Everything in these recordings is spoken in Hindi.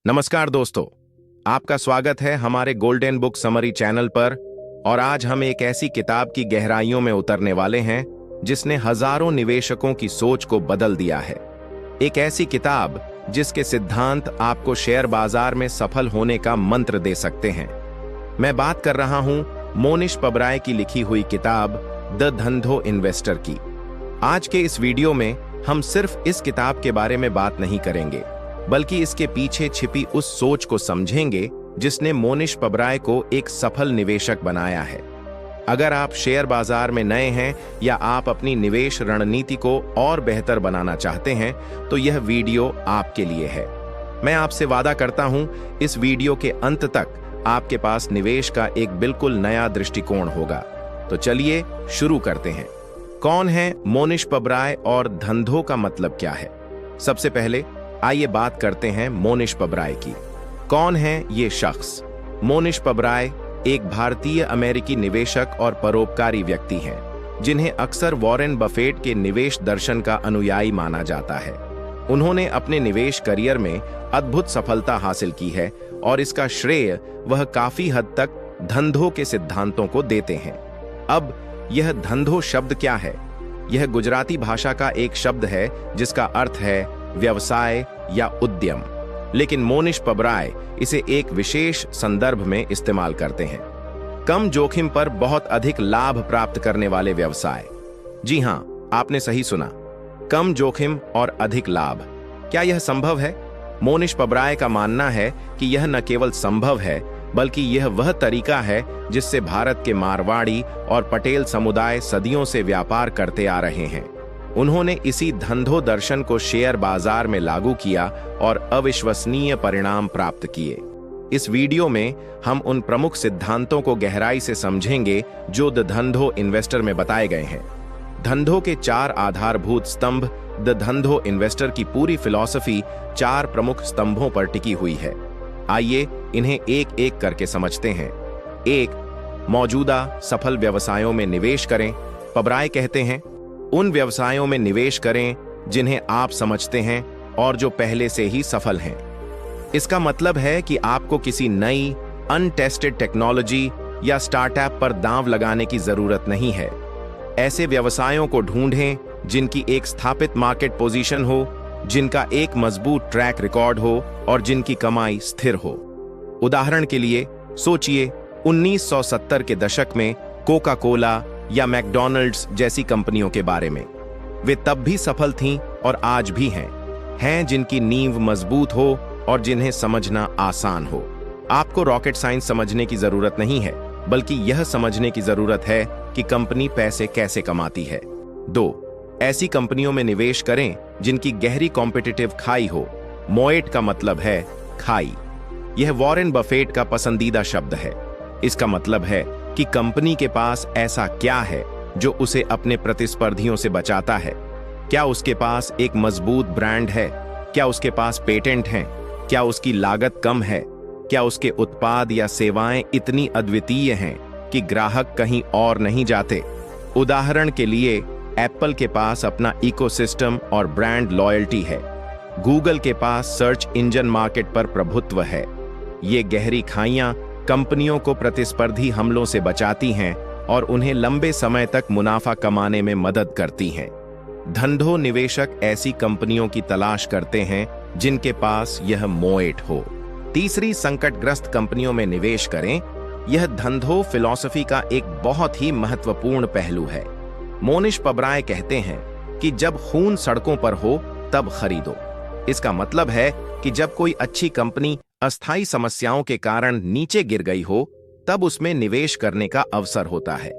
नमस्कार दोस्तों, आपका स्वागत है हमारे गोल्डन बुक समरी चैनल पर। और आज हम एक ऐसी किताब की गहराइयों में उतरने वाले हैं जिसने हजारों निवेशकों की सोच को बदल दिया है। एक ऐसी किताब जिसके सिद्धांत आपको शेयर बाजार में सफल होने का मंत्र दे सकते हैं। मैं बात कर रहा हूं मोनिश पबराय की लिखी हुई किताब द धंधो इन्वेस्टर की। आज के इस वीडियो में हम सिर्फ इस किताब के बारे में बात नहीं करेंगे, बल्कि इसके पीछे छिपी उस सोच को समझेंगे जिसने मोनिश पबराय को एक सफल निवेशक बनाया है। अगर आप शेयर बाजार में नए हैं या आप अपनी निवेश रणनीति को और बेहतर बनाना चाहते हैं, तो यह वीडियो आपके लिए है। मैं आपसे वादा करता हूं, इस वीडियो के अंत तक आपके पास निवेश का एक बिल्कुल नया दृष्टिकोण होगा। तो चलिए शुरू करते हैं। कौन है मोनिश पबराय और धंधो का मतलब क्या है? सबसे पहले आइए बात करते हैं मोनिश पबराय की। कौन है ये शख्स? मोनिश पबराय एक भारतीय अमेरिकी निवेशक और परोपकारी व्यक्ति हैं, जिन्हें अक्सर वॉरेन बफेट के निवेश दर्शन का अनुयायी माना जाता है। उन्होंने अपने निवेश करियर में अद्भुत सफलता हासिल की है और इसका श्रेय वह काफी हद तक धंधो के सिद्धांतों को देते हैं। अब यह धंधो शब्द क्या है? यह गुजराती भाषा का एक शब्द है जिसका अर्थ है व्यवसाय या उद्यम, लेकिन मोनिश पबराय इसे एक विशेष संदर्भ में इस्तेमाल करते हैं। कम जोखिम पर बहुत अधिक लाभ प्राप्त करने वाले व्यवसाय। जी हां, आपने सही सुना, कम जोखिम और अधिक लाभ। क्या यह संभव है? मोनिश पबराय का मानना है कि यह न केवल संभव है, बल्कि यह वह तरीका है जिससे भारत के मारवाड़ी और पटेल समुदाय सदियों से व्यापार करते आ रहे हैं। उन्होंने इसी धंधो दर्शन को शेयर बाजार में लागू किया और अविश्वसनीय परिणाम प्राप्त किए। इस वीडियो में हम उन प्रमुख सिद्धांतों को गहराई से समझेंगे जो द धंधो इन्वेस्टर में बताए गए हैं। धंधो के 4 आधारभूत स्तंभ। द धंधो इन्वेस्टर की पूरी फिलॉसफी 4 प्रमुख स्तंभों पर टिकी हुई है। आइए इन्हें एक एक करके समझते हैं। 1. मौजूदा सफल व्यवसायों में निवेश करें। पबराय कहते हैं, उन व्यवसायों में निवेश करें जिन्हें आप समझते हैं और जो पहले से ही सफल हैं। इसका मतलब है कि आपको किसी नई अनटेस्टेड टेक्नोलॉजी या स्टार्टअप पर दांव लगाने की जरूरत नहीं है। ऐसे व्यवसायों को ढूंढें जिनकी एक स्थापित मार्केट पोजीशन हो, जिनका एक मजबूत ट्रैक रिकॉर्ड हो और जिनकी कमाई स्थिर हो। उदाहरण के लिए सोचिए, 1970 के दशक में कोका कोला या मैकडॉनल्ड्स जैसी कंपनियों के बारे में। वे तब भी सफल थीं और आज भी हैं जिनकी नींव मजबूत हो और जिन्हें समझना आसान हो। आपको रॉकेट साइंस समझने की जरूरत नहीं है, बल्कि यह समझने की जरूरत है कि कंपनी पैसे कैसे कमाती है। 2. ऐसी कंपनियों में निवेश करें जिनकी गहरी कॉम्पिटिटिव खाई हो। मोएट का मतलब है खाई। यह वॉरेन बफेट का पसंदीदा शब्द है। इसका मतलब है कि कंपनी के पास ऐसा क्या है जो उसे अपने प्रतिस्पर्धियों से बचाता है। क्या उसके पास एक मजबूत ब्रांड है? क्या उसके पास पेटेंट हैं? क्या उसकी लागत कम है? क्या उसके उत्पाद या सेवाएं इतनी अद्वितीय हैं कि ग्राहक कहीं और नहीं जाते? उदाहरण के लिए, एप्पल के पास अपना इकोसिस्टम और ब्रांड लॉयल्टी है। गूगल के पास सर्च इंजन मार्केट पर प्रभुत्व है। ये गहरी खाइयां कंपनियों को प्रतिस्पर्धी हमलों से बचाती हैं और उन्हें लंबे समय तक मुनाफा कमाने में मदद करती हैं। धंधो निवेशक ऐसी कंपनियों की तलाश करते हैं जिनके पास यह मोएट हो। तीसरी, संकटग्रस्त कंपनियों में निवेश करें। यह धंधो फिलॉसफी का एक बहुत ही महत्वपूर्ण पहलू है। मोनिश पबराय कहते हैं कि जब खून सड़कों पर हो तब खरीदो। इसका मतलब है कि जब कोई अच्छी कंपनी अस्थायी समस्याओं के कारण नीचे गिर गई हो, तब उसमें निवेश करने का अवसर होता है।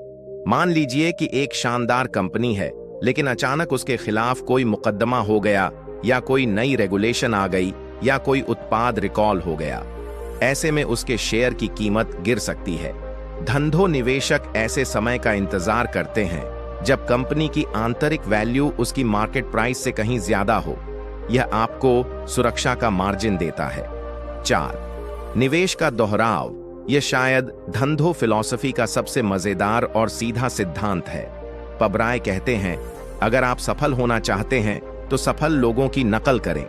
मान लीजिए कि एक शानदार कंपनी है, लेकिन अचानक उसके खिलाफ कोई मुकदमा हो गया या कोई नई रेगुलेशन आ गई या कोई उत्पाद रिकॉल हो गया। ऐसे में उसके शेयर की कीमत गिर सकती है। धंधो निवेशक ऐसे समय का इंतजार करते हैं जब कंपनी की आंतरिक वैल्यू उसकी मार्केट प्राइस से कहीं ज्यादा हो। यह आपको सुरक्षा का मार्जिन देता है। 4. निवेश का दोहराव। यह शायद धंधो फिलॉसफी का सबसे मजेदार और सीधा सिद्धांत है। पबराय कहते हैं, अगर आप सफल होना चाहते हैं तो सफल लोगों की नकल करें।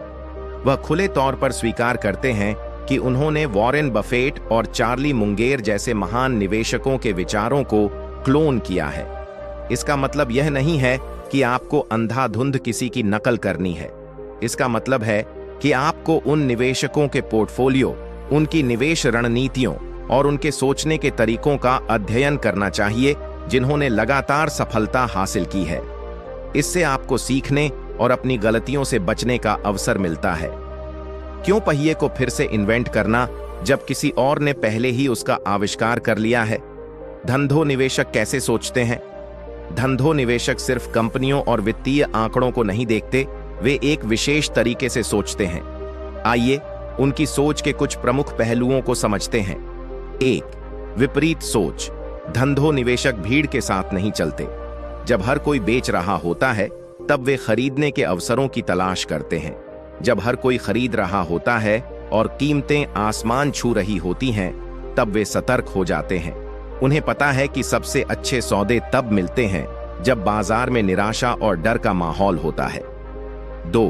वह खुले तौर पर स्वीकार करते हैं कि उन्होंने वॉरेन बफेट और चार्ली मुंगेर जैसे महान निवेशकों के विचारों को क्लोन किया है। इसका मतलब यह नहीं है कि आपको अंधाधुंध किसी की नकल करनी है। इसका मतलब है कि आपको उन निवेशकों के पोर्टफोलियो, उनकी निवेश रणनीतियों और उनके सोचने के तरीकों का अध्ययन करना चाहिए जिन्होंने लगातार सफलता हासिल की है। इससे आपको सीखने और अपनी गलतियों से बचने का अवसर मिलता है। क्यों पहिए को फिर से इन्वेंट करना जब किसी और ने पहले ही उसका आविष्कार कर लिया है? धंधो निवेशक कैसे सोचते हैं? धंधो निवेशक सिर्फ कंपनियों और वित्तीय आंकड़ों को नहीं देखते, वे एक विशेष तरीके से सोचते हैं। आइए उनकी सोच के कुछ प्रमुख पहलुओं को समझते हैं। 1. विपरीत सोच। धंधो निवेशक भीड़ के साथ नहीं चलते। जब हर कोई बेच रहा होता है तब वे खरीदने के अवसरों की तलाश करते हैं। जब हर कोई खरीद रहा होता है और कीमतें आसमान छू रही होती हैं, तब वे सतर्क हो जाते हैं। उन्हें पता है कि सबसे अच्छे सौदे तब मिलते हैं जब बाजार में निराशा और डर का माहौल होता है। 2.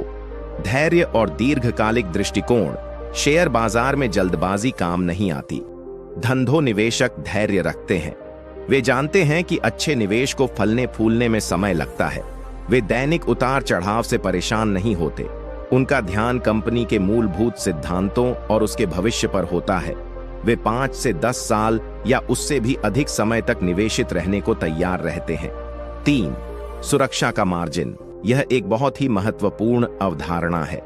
धैर्य और दीर्घकालिक दृष्टिकोण। शेयर बाजार में जल्दबाजी काम नहीं आती। धंधो निवेशक धैर्य रखते हैं। वे जानते हैं कि अच्छे निवेश को फलने फूलने में समय लगता है। वे दैनिक उतार चढ़ाव से परेशान नहीं होते। उनका ध्यान कंपनी के मूलभूत सिद्धांतों और उसके भविष्य पर होता है। वे 5 से 10 साल या उससे भी अधिक समय तक निवेशित रहने को तैयार रहते हैं। 3. सुरक्षा का मार्जिन। यह एक बहुत ही महत्वपूर्ण अवधारणा है।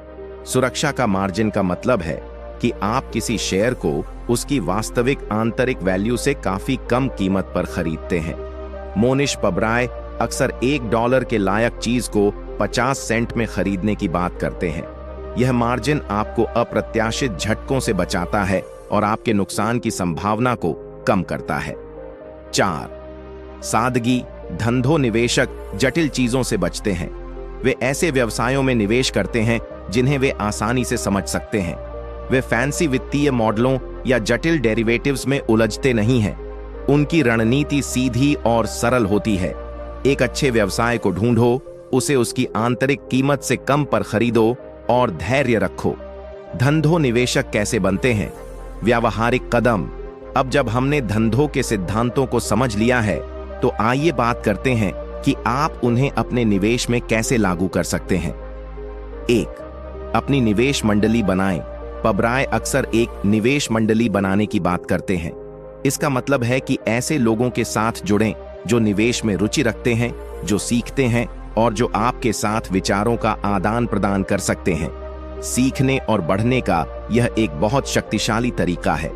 सुरक्षा का मार्जिन का मतलब है कि आप किसी शेयर को उसकी वास्तविक आंतरिक वैल्यू से काफी कम कीमत पर खरीदते हैं। मोनिश पबराय अक्सर $1 के लायक चीज को 50 सेंट में खरीदने की बात करते हैं। यह मार्जिन आपको अप्रत्याशित झटकों से बचाता है और आपके नुकसान की संभावना को कम करता है। 4. सादगी। धंधो निवेशक जटिल चीजों से बचते हैं। वे ऐसे व्यवसायों में निवेश करते हैं जिन्हें वे आसानी से समझ सकते हैं। वे फैंसी वित्तीय मॉडलों या जटिल डेरिवेटिव्स में उलझते नहीं हैं। उनकी रणनीति सीधी और सरल होती है। एक अच्छे व्यवसाय को ढूंढो, उसे उसकी आंतरिक कीमत से कम पर खरीदो और धैर्य रखो। धंधो निवेशक कैसे बनते हैं? व्यावहारिक कदम। अब जब हमने धंधों के सिद्धांतों को समझ लिया है, तो आइए बात करते हैं कि आप उन्हें अपने निवेश में कैसे लागू कर सकते हैं। 1. अपनी निवेश मंडली बनाएं। पबराय अक्सर एक निवेश मंडली बनाने की बात करते हैं। इसका मतलब है कि ऐसे लोगों के साथ जुड़ें जो निवेश में रुचि रखते हैं, जो सीखते हैं और जो आपके साथ विचारों का आदान प्रदान कर सकते हैं। सीखने और बढ़ने का यह एक बहुत शक्तिशाली तरीका है।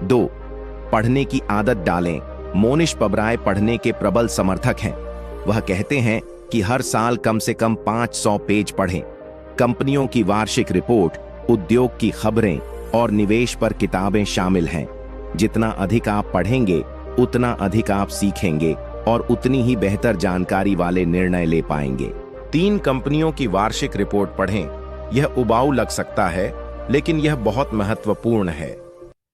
2. पढ़ने की आदत डालें। मोनिश पबराय पढ़ने के प्रबल समर्थक हैं। वह कहते हैं कि हर साल कम से कम 500 पेज पढ़ें। कंपनियों की वार्षिक रिपोर्ट, उद्योग की खबरें और निवेश पर किताबें शामिल हैं। जितना अधिक आप पढ़ेंगे, उतना अधिक आप सीखेंगे और उतनी ही बेहतर जानकारी वाले निर्णय ले पाएंगे। 3 कंपनियों की वार्षिक रिपोर्ट पढ़ें। यह उबाऊ लग सकता है, लेकिन यह बहुत महत्वपूर्ण है।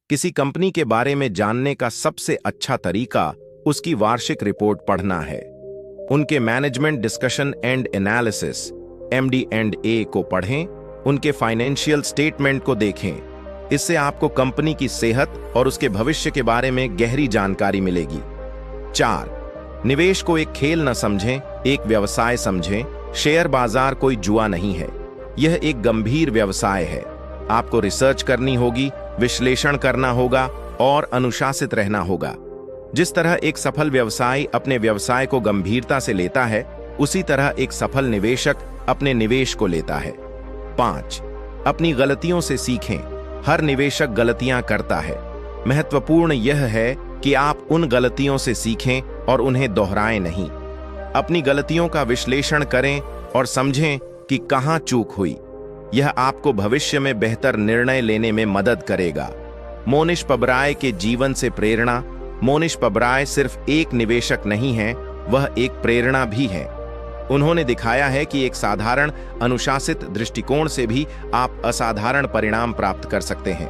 किसी कंपनी के बारे में जानने का सबसे अच्छा तरीका उसकी वार्षिक रिपोर्ट पढ़ना है। उनके management discussion and analysis MD&A को पढ़ें। उनके फाइनेंशियल स्टेटमेंट को देखें। इससे आपको कंपनी की सेहत और उसके भविष्य के बारे में गहरी जानकारी मिलेगी। 4. निवेश को एक खेल न समझें, एक व्यवसाय समझें। शेयर बाजार कोई जुआ नहीं है, यह एक गंभीर व्यवसाय है। आपको रिसर्च करनी होगी, विश्लेषण करना होगा और अनुशासित रहना होगा। जिस तरह एक सफल व्यवसाय अपने व्यवसाय को गंभीरता से लेता है, उसी तरह एक सफल निवेशक अपने निवेश को लेता है। 5. अपनी गलतियों से सीखें। हर निवेशक गलतियां करता है। महत्वपूर्ण यह है कि आप उन गलतियों से सीखें और उन्हें दोहराएं नहीं। अपनी गलतियों का विश्लेषण करें और समझें कि कहां चूक हुई। यह आपको भविष्य में बेहतर निर्णय लेने में मदद करेगा। मोनिश पबराय के जीवन से प्रेरणा। मोनिश पबराय सिर्फ एक निवेशक नहीं है, वह एक प्रेरणा भी है। उन्होंने दिखाया है कि एक साधारण अनुशासित दृष्टिकोण से भी आप असाधारण परिणाम प्राप्त कर सकते हैं।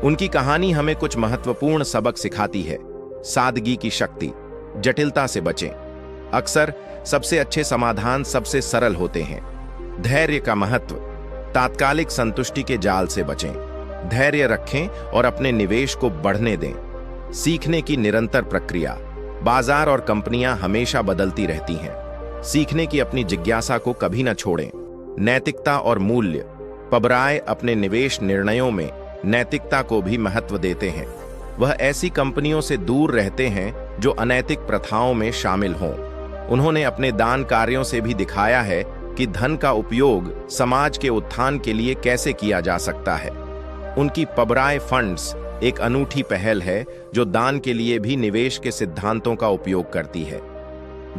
उनकी कहानी हमें कुछ महत्वपूर्ण सबक सिखाती है। सादगी की शक्ति। जटिलता से बचें। अक्सर सबसे अच्छे समाधान सबसे सरल होते हैं। धैर्य का महत्व। तात्कालिक संतुष्टि के जाल से बचें। धैर्य रखें और अपने निवेश को बढ़ने दें। सीखने की निरंतर प्रक्रिया। बाजार और कंपनियां हमेशा बदलती रहती हैं। सीखने की अपनी जिज्ञासा को कभी न छोड़ें। नैतिकता और मूल्य। पबराय अपने निवेश निर्णयों में नैतिकता को भी महत्व देते हैं। वह ऐसी कंपनियों से दूर रहते हैं जो अनैतिक प्रथाओं में शामिल हों। उन्होंने अपने दान कार्यों से भी दिखाया है कि धन का उपयोग समाज के उत्थान के लिए कैसे किया जा सकता है। उनकी पबराय फंड्स एक अनूठी पहल है जो दान के लिए भी निवेश के सिद्धांतों का उपयोग करती है।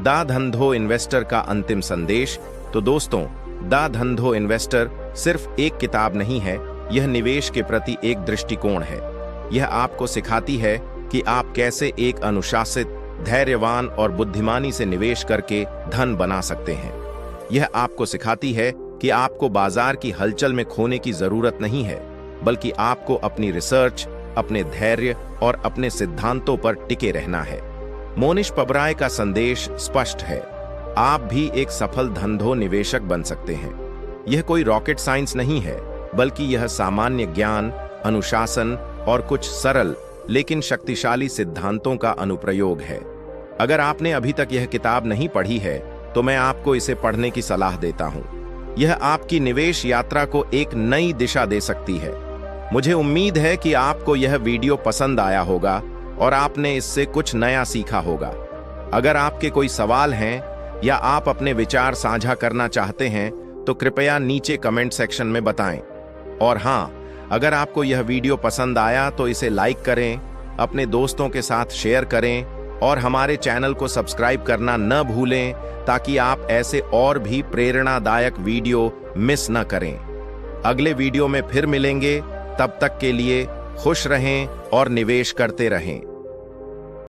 दा धंधो इन्वेस्टर का अंतिम संदेश। तो दोस्तों, दा धंधो इन्वेस्टर सिर्फ एक किताब नहीं है, यह निवेश के प्रति एक दृष्टिकोण है। यह आपको सिखाती है कि आप कैसे एक अनुशासित, धैर्यवान और बुद्धिमानी से निवेश करके धन बना सकते हैं। यह आपको सिखाती है कि आपको बाजार की हलचल में खोने की जरूरत नहीं है, बल्कि आपको अपनी रिसर्च, अपने धैर्य और अपने सिद्धांतों पर टिके रहना है। मोनिश पबराय का संदेश स्पष्ट है। आप भी एक सफल धंधो निवेशक बन सकते हैं। यह कोई रॉकेट साइंस नहीं है, बल्कि यह सामान्य ज्ञान, अनुशासन और कुछ सरल लेकिन शक्तिशाली सिद्धांतों का अनुप्रयोग है। अगर आपने अभी तक यह किताब नहीं पढ़ी है, तो मैं आपको इसे पढ़ने की सलाह देता हूं। यह आपकी निवेश यात्रा को एक नई दिशा दे सकती है। मुझे उम्मीद है कि आपको यह वीडियो पसंद आया होगा और आपने इससे कुछ नया सीखा होगा। अगर आपके कोई सवाल हैं या आप अपने विचार साझा करना चाहते हैं, तो कृपया नीचे कमेंट सेक्शन में बताएं। और हाँ, अगर आपको यह वीडियो पसंद आया तो इसे लाइक करें, अपने दोस्तों के साथ शेयर करें और हमारे चैनल को सब्सक्राइब करना न भूलें, ताकि आप ऐसे और भी प्रेरणादायक वीडियो मिस न करें। अगले वीडियो में फिर मिलेंगे। तब तक के लिए खुश रहें और निवेश करते रहें।